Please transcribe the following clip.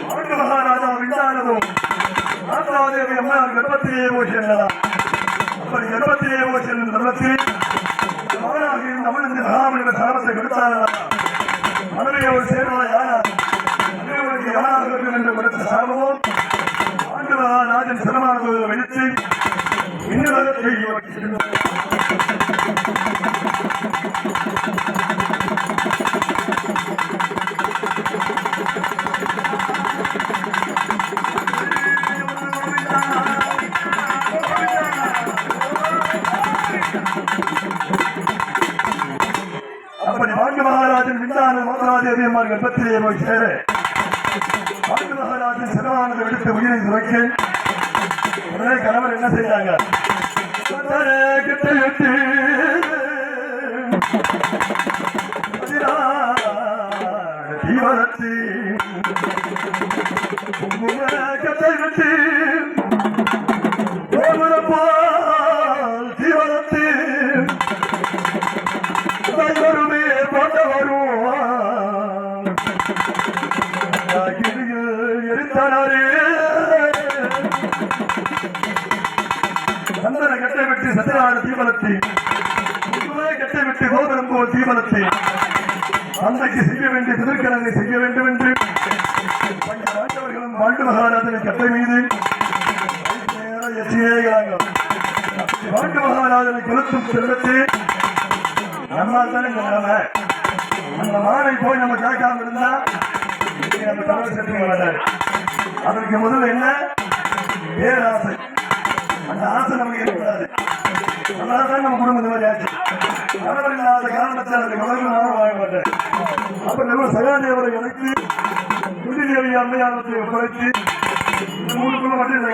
மகாராஜா விண்டானதும் மாதாதேவி அம்மையார் கர்ப்பத்திலேயே போச்சு என்னதான் அப்படி கர்ப்பத்திலேயே போச்சு என்ற தருணத்தில் மகனாகியும் தமிழ்ந்து மகாமனித சாரத்தை கொடுத்தாரா மனைவியோடு சேர்வதை யார் அனைவருக்கு யாராக வேண்டும் என்று கொடுத்த சாபமும் ஆண்டு மகாராஜன் சிரமானது வெடித்து இன்னுலகத்தை அப்படி பாண்டு மகாராஜன் விண்டான மாதாதேவி அம்மாள் கர்ப்பத்திலேயே போய் சேர பாண்டு மகாராஜன் சிரமானதை வெடித்து உயிரை துறைக்க உடனே கணவர் என்ன செய்தாங்க தீவரத்தி கட்டை வெட்டி தீவரத்தி வருமே போட்ட வருவான் எரித்தாரே சந்தன கட்டை விட்டு சத்திரான தீபலத்தை கட்டை விட்டு கோபுரம் போல் தீபலத்தை அன்றைக்கு செய்ய வேண்டிய திருக்கணங்களை செய்ய வேண்டும் என்று பாண்டவர்களும் பாண்டு மகாராஜனை கட்டை மீது பாண்டு மகாராஜனை கொளுத்தும் செல்வத்தை நம்மால் தானே இந்த நிலைமை அந்த மானை போய் நம்ம கேட்காம இருந்தா நம்ம தமிழ் செலுத்த மாட்டாரு அதற்கு முதல்ல என்ன பேராசை அந்த ஆசை நமக்கு இருக்கக்கூடாது அதனால்தான் நம்ம குடும்பம் இந்த மாதிரி ஆச்சு கணவர் இல்லாத காரணத்தில் அந்த கணவர்கள் நானும் வாங்க மாட்டேன் அப்புறம் நம்ம சகாதேவரை இணைத்து குடிநீரை அம்மையானத்தை ஒப்படைத்து 3 மட்டும்